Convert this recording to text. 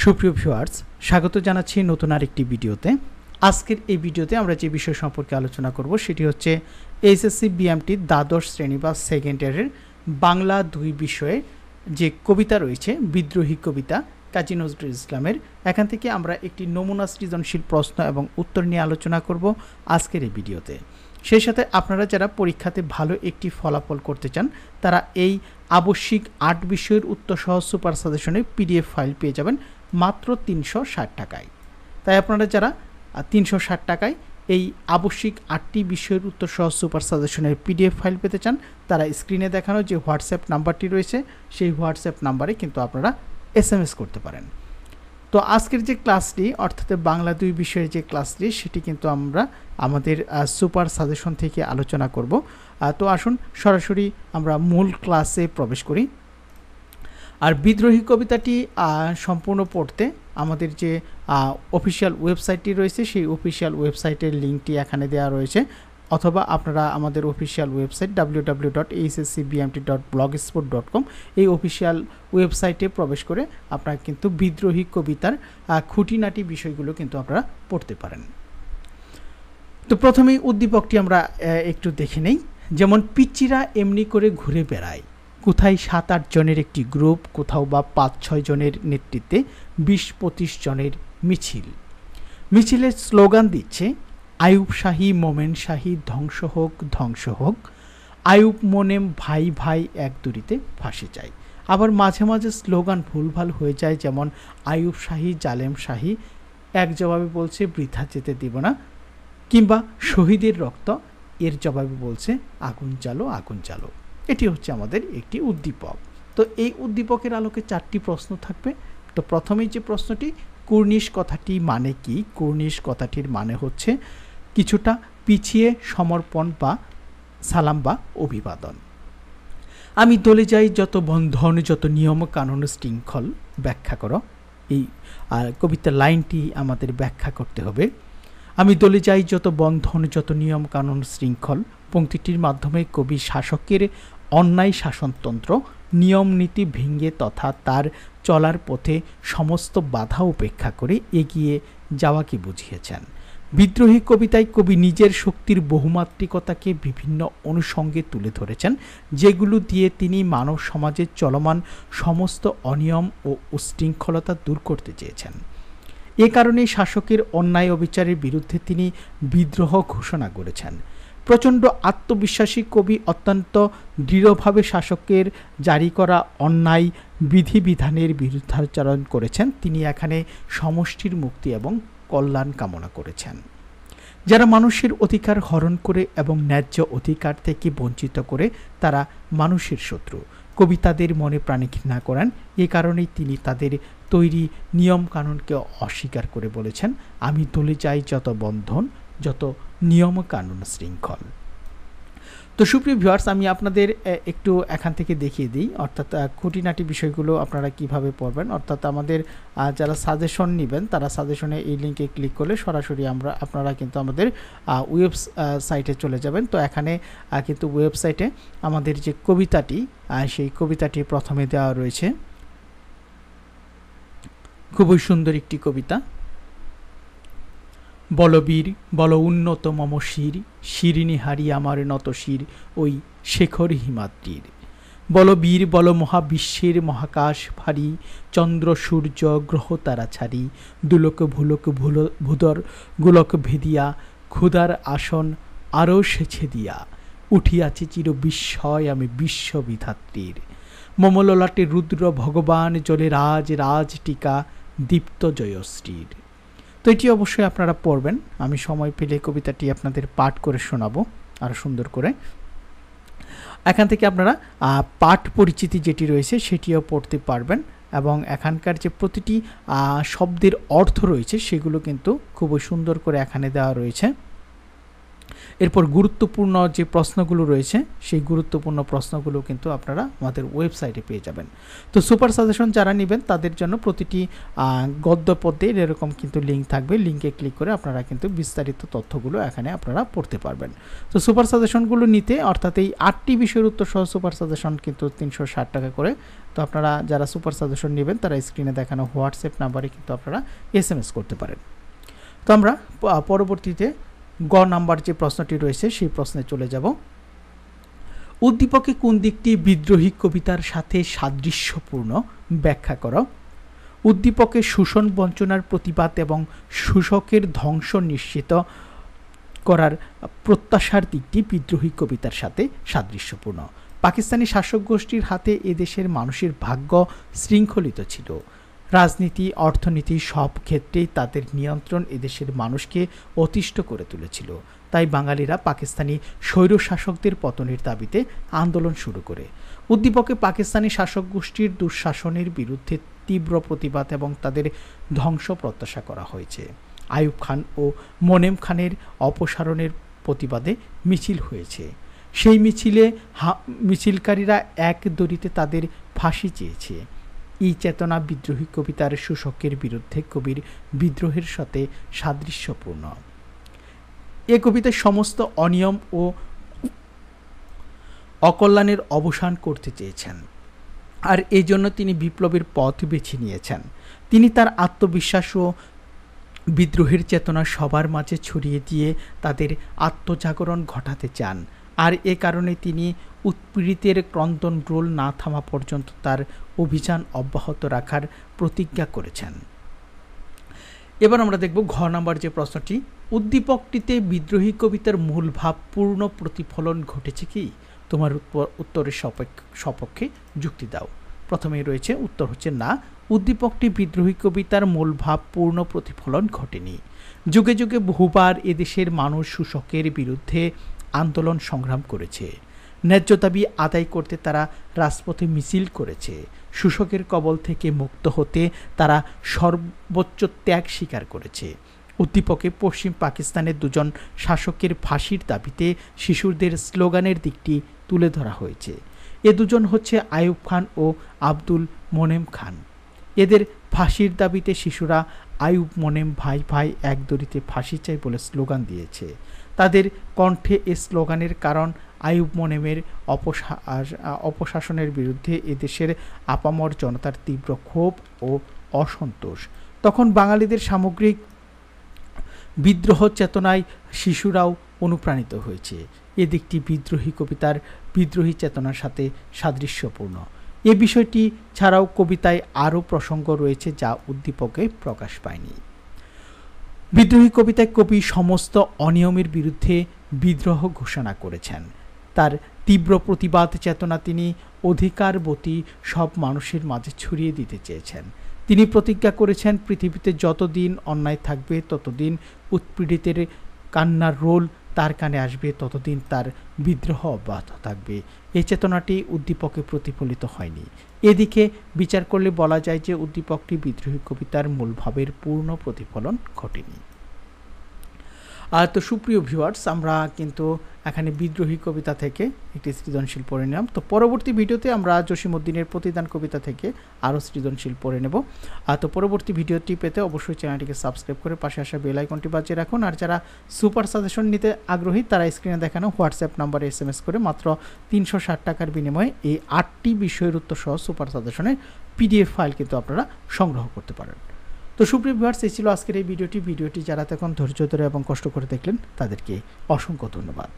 সুপ্রিয় ভিউয়ার্স, স্বাগত জানাচ্ছি নতুন আরেকটি ভিডিওতে। আজকের এই ভিডিওতে আমরা যে বিষয় সম্পর্কে আলোচনা করব সেটি হচ্ছে এইচএসসি বিএমটি দ্বাদশ শ্রেণী বা সেকেন্ড ইয়ারের বাংলা 2 বিষয়ে যে কবিতা রয়েছে, বিদ্রোহী কবিতা কাজী নজরুল ইসলামের। এখান থেকে আমরা একটি নমুনা সৃজনশীল প্রশ্ন এবং উত্তর নিয়ে আলোচনা করব আজকের এই ভিডিওতে। সেই সাথে আপনারা যারা পরীক্ষাতে ভালো একটি ফলাফল করতে চান তারা এই আবশ্যিক 8 বিষয়ের উত্তর সহ সুপার সাজেশনের পিডিএফ ফাইল পেয়ে যাবেন মাত্র 360 টাকায়। তাই আপনারা যারা 360 টাকায় এই আবশ্যিক 8টি বিষয়ের উত্তর সহ সুপার সাজেশনের পিডিএফ ফাইল পেতে চান তারা স্ক্রিনে দেখানো যে হোয়াটসঅ্যাপ নাম্বারটি রয়েছে সেই হোয়াটসঅ্যাপ নাম্বারে কিন্তু আপনারা SMS করতে পারেন। তো আজকের যে ক্লাসটি অর্থাৎ বাংলা 2 বিষয়ের যে ক্লাসটি সেটি কিন্তু আমরা আমাদের সুপার সাজেশন থেকে আলোচনা করব। তো আসুন সরাসরি আমরা মূল ক্লাসে প্রবেশ করি। আর বিদ্রোহী কবিতাটি সম্পূর্ণ পড়তে আমাদের যে অফিসিয়াল ওয়েবসাইটটি রয়েছে সেই অফিসিয়াল ওয়েবসাইটের লিঙ্কটি এখানে দেওয়া রয়েছে, অথবা আপনারা আমাদের অফিসিয়াল ওয়েবসাইট www.hsscbmt.blogspot.com এই অফিসিয়াল ওয়েবসাইটে প্রবেশ করে আপনারা কিন্তু বিদ্রোহী কবিতার খুঁটিনাটি বিষয়গুলো কিন্তু আপনারা পড়তে পারেন। তো প্রথমেই উদ্দীপকটি আমরা একটু দেখে নেই। যেমন পিচ্চিরা এমনি করে ঘুরে বেড়ায়, কোথায় 7-8 জনের একটি গ্রুপ, কোথাও বা 5-6 জনের নেতৃত্বে 20-25 জনের মিছিল। মিছিলের স্লোগান দিচ্ছে আইয়ুব শাহী মোমেন শাহী ধ্বংস হোক ধ্বংস হোক, আইয়ুব মোনেম ভাই ভাই এক দড়িতে ফাঁসি চাই। আবার মাঝে মাঝে স্লোগান ভুলভাল হয়ে যায়, যেমন আইয়ুব শাহী জালেম শাহী এক জবাবে বলছে বৃথা যেতে দিব না, কিংবা শহীদের রক্ত এর জবাবে বলছে আগুন জ্বালো আগুন জ্বালো। এটি হচ্ছে আমাদের একটি উদ্দীপক। তো এই উদ্দীপকের আলোকে 4টি প্রশ্ন থাকবে। তো প্রথমেই যে প্রশ্নটি, কুর্নিশ কথাটি মানে কি? কুর্নিশ কথাটির মানে হচ্ছে কিছুটা পিছিয়ে সমর্পণ বা সালাম বা অভিবাদন। আমি দলে যাই যত বন্ধন যত নিয়ম কানুন শৃঙ্খল, ব্যাখ্যা করো। এই কবিতার লাইনটি আমাদের ব্যাখ্যা করতে হবে। আমি দলে যাই যত বন্ধন যত নিয়ম কানুন শৃঙ্খল পংক্তিটির মাধ্যমে কবি শাসকের অন্যায় শাসনতন্ত্র নিয়ম নীতি ভেঙে তথা তার চলার পথে সমস্ত বাধা উপেক্ষা করে এগিয়ে যাওয়াকে বুঝিয়েছেন। বিদ্রোহী কবিতায় কবি নিজের শক্তির বহুমাত্রিকতাকে বিভিন্ন অনুষঙ্গে তুলে ধরেছেন, যেগুলো দিয়ে তিনি মানব সমাজে চলমান সমস্ত অনিয়ম ও উশৃঙ্খলতা দূর করতে চেয়েছেন। এ কারণে শাসকের অন্যায় অবিচারের বিরুদ্ধে তিনি বিদ্রোহ ঘোষণা করেছেন। প্রচণ্ড আত্মবিশ্বাসী কবি অত্যন্ত দৃঢ়ভাবে শাসকের জারি করা অন্যায় বিধিবিধানের বিরুদ্ধাচরণ করেছেন। তিনি এখানে সমষ্টির মুক্তি এবং কল্যাণ কামনা করেছেন। যারা মানুষের অধিকার হরণ করে এবং ন্যায্য অধিকার থেকে বঞ্চিত করে তারা মানুষের শত্রু। কবি তাদের মনে প্রাণে ঘৃণা করেন। এ কারণেই তিনি তাদের তৈরি নিয়ম কানুনকে অস্বীকার করে বলেছেন আমি দলে যাই যত বন্ধন যত নিয়ম কানুন শৃঙ্খল। তো সুপ্রিয় ভিউয়ার্স, আমি আপনাদের একটু এখান থেকে দেখিয়ে দিই, অর্থাৎ খুঁটিনাটি বিষয়গুলো আপনারা কিভাবে পড়বেন। অর্থাৎ আমাদের যারা সাজেশন নেবেন তারা সাজেশনে এই লিঙ্কে ক্লিক করলে সরাসরি আপনারা কিন্তু আমাদের ওয়েবসাইটে চলে যাবেন। তো এখানে কিন্তু ওয়েবসাইটে আমাদের যে কবিতাটি সেই কবিতাটি প্রথমে দেওয়া রয়েছে। খুবই সুন্দর একটি কবিতা। বলবীর বল উন্নত মম শির, শিরিনি হারি আমার নত শির ওই শেখর হিমাদ্রির। বলবীর বল মহাবিশ্বের মহাকাশ ভারী, চন্দ্র সূর্য গ্রহ তারা ছাড়ি, দুলোক ভুলোক ভূদর গোলক ভেদিয়া, ক্ষুধার আসন আরও সেছে দিয়া, উঠিয়াছে চির বিস্ময় আমি বিশ্ববিধাত্রীর। মমললাটে রুদ্র ভগবান জলে রাজ রাজ টিকা দীপ্ত জয়শ্রীর। তো এটি অবশ্যই আপনারা পড়বেন। আমি সময় পেলে কবিতাটি আপনাদের পাঠ করে শোনাবো আরও সুন্দর করে। এখান থেকে আপনারা পাঠ পরিচিতি যেটি রয়েছে সেটিও পড়তে পারবেন, এবং এখানকার যে প্রতিটি শব্দের অর্থ রয়েছে সেগুলো কিন্তু খুবই সুন্দর করে এখানে দেওয়া রয়েছে। এরপর গুরুত্বপূর্ণ যে প্রশ্নগুলো রয়েছে সেই গুরুত্বপূর্ণ প্রশ্নগুলো কিন্তু আপনারা আমাদের ওয়েবসাইটে পেয়ে যাবেন। তো সুপার সাজেশন যারা নেবেন তাদের জন্য প্রতিটি গদ্য পদ্যের এরকম কিন্তু লিঙ্ক থাকবে, লিঙ্কে ক্লিক করে আপনারা কিন্তু বিস্তারিত তথ্যগুলো এখানে আপনারা পড়তে পারবেন। তো সুপার সাজেশনগুলো নিতে অর্থাৎ এই 8টি বিষয়ের উত্তর সহ সুপার সাজেশন কিন্তু 360 টাকা করে। তো আপনারা যারা সুপার সাজেশন নেবেন তারা স্ক্রিনে দেখানো হোয়াটসঅ্যাপ নাম্বারে কিন্তু আপনারা SMS করতে পারেন। তো আমরা পরবর্তীতে গ নাম্বার যে প্রশ্নটি রয়েছে সেই প্রশ্নে চলে যাব। উদ্দীপকে কোন দিকটি বিদ্রোহী কবিতার সাথে সাদৃশ্যপূর্ণ ব্যাখ্যা করো। উদ্দীপকে শোষণ বঞ্চনার প্রতিবাদ এবং শোষকের ধ্বংস নিশ্চিত করার প্রত্যাশার দিকটি বিদ্রোহী কবিতার সাথে সাদৃশ্যপূর্ণ। পাকিস্তানি শাসক গোষ্ঠীর হাতে এদেশের মানুষের ভাগ্য শৃঙ্খলিত ছিল। রাজনীতি, অর্থনীতি সব ক্ষেত্রেই তাদের নিয়ন্ত্রণ এদেশের মানুষকে অতিষ্ঠ করে তুলেছিল। তাই বাঙালিরা পাকিস্তানি স্বৈরশাসকদের পতনের দাবিতে আন্দোলন শুরু করে। উদ্দীপকে পাকিস্তানি শাসক গোষ্ঠীর দুঃশাসনের বিরুদ্ধে তীব্র প্রতিবাদ এবং তাদের ধ্বংস প্রত্যাশা করা হয়েছে। আইয়ুব খান ও মোনেম খানের অপসারণের প্রতিবাদে মিছিল হয়েছে। সেই মিছিলকারীরা এক দড়িতে তাদের ফাঁসি চেয়েছে। এই চেতনা বিদ্রোহী কবিতার শোষকের বিরুদ্ধে কবির বিদ্রোহের সাথে সাদৃশ্যপূর্ণ। এ কবিতায় সমস্ত অনিয়ম ও অকল্যাণের অবসান করতে চেয়েছেন, আর এই জন্য তিনি বিপ্লবের পথ বেছে নিয়েছেন। তিনি তার আত্মবিশ্বাস ও বিদ্রোহের চেতনা সবার মাঝে ছড়িয়ে দিয়ে তাদের আত্মজাগরণ ঘটাতে চান, আর এ কারণে তিনি উৎপীড়িতের ক্রন্দন রোল না থামা পর্যন্ত তার অভিযান অব্যাহত রাখার প্রতিজ্ঞা করেছেন। এবার আমরা দেখব ঘ নাম্বার যে প্রশ্নটি, উদ্দীপকটিতে বিদ্রোহী কবিতার মূল ভাব পূর্ণ প্রতিফলন ঘটেছে কি? তোমার উত্তরের সপক্ষে যুক্তি দাও। প্রথমেই রয়েছে উত্তর হচ্ছে না, উদ্দীপকটি বিদ্রোহী কবিতার মূল ভাব পূর্ণ প্রতিফলন ঘটেনি। যুগে যুগে বহুবার এদেশের মানুষ শোষকের বিরুদ্ধে আন্দোলন সংগ্রাম করেছে। ন্যায্য দাবি আদায় করতে তারা রাজপথে মিছিল করেছে। শোষকের কবল থেকে মুক্ত হতে তারা সর্বোচ্চ ত্যাগ স্বীকার করেছে। উদ্দীপকে পশ্চিম পাকিস্তানের দুজন শাসকের ফাঁসির দাবিতে শিশুদের স্লোগানের দিকটি তুলে ধরা হয়েছে। এ দুজন হচ্ছে আইয়ুব খান ও আব্দুল মোনেম খান। এদের ফাঁসির দাবিতে শিশুরা আইয়ুব মোনেম ভাই ভাই এক দড়িতে ফাঁসি চাই বলে স্লোগান দিয়েছে। তাদের কণ্ঠে এ স্লোগানের কারণ আইয়ুব মোনেমের অপশাসনের বিরুদ্ধে এদেশের আপামর জনতার তীব্র ক্ষোভ ও অসন্তোষ। তখন বাঙালিদের সামগ্রিক বিদ্রোহ চেতনায় শিশুরাও অনুপ্রাণিত হয়েছে। এ দিকটি বিদ্রোহী কবিতার বিদ্রোহী চেতনার সাথে সাদৃশ্যপূর্ণ। এ বিষয়টি ছাড়াও কবিতায় আরও প্রসঙ্গ রয়েছে যা উদ্দীপকে প্রকাশ পায়নি। বিদ্রোহী কবিতায় কবি সমস্ত অনিয়মের বিরুদ্ধে বিদ্রোহ ঘোষণা করেছেন। তার তীব্র প্রতিবাদ চেতনা তিনি অধিকারবতী সব মানুষের মাঝে ছড়িয়ে দিতে চেয়েছেন। তিনি প্রতিজ্ঞা করেছেন, পৃথিবীতে যতদিন অন্যায় থাকবে ততদিন উৎপীড়িতের কান্নার রোল তার কানে আসবে, ততদিন তার বিদ্রোহ অব্যাহত থাকবে। এই চেতনাটি উদ্দীপকে প্রতিফলিত হয়নি। এদিকে বিচার করলে বলা যায় যে উদ্দীপকটি বিদ্রোহী কবিতার মূল ভাবের পূর্ণ প্রতিফলন ঘটেনি। তো সুপ্রিয় ভিউয়ার্স, আমরা কিন্তু এখানে বিদ্রোহী কবিতা থেকে একটি সৃজনশীল পড়ে নিলাম। তো পরবর্তী ভিডিওতে আমরা জসিমউদ্দিনের প্রতিদান কবিতা থেকে আরও সৃজনশীল পড়ে নেব। তো পরবর্তী ভিডিওটি পেতে অবশ্যই চ্যানেলটিকে সাবস্ক্রাইব করে পাশে আসা বেল আইকনটি বাজিয়ে রাখুন। আর যারা সুপার সাজেশন নিতে আগ্রহী তারা স্ক্রিনে দেখানো হোয়াটসঅ্যাপ নাম্বারে SMS করে মাত্র 360 টাকার বিনিময়ে এই 8টি বিষয়ের উত্তর সহ সুপার সাজেশনের PDF ফাইল কিন্তু আপনারা সংগ্রহ করতে পারেন। তো সুপ্রিয় ভিউয়ার্স, এই ছিল আজকের এই ভিডিওটি যারা তখন ধৈর্য ধরে এবং কষ্ট করে দেখলেন তাদেরকে অসংখ্য ধন্যবাদ।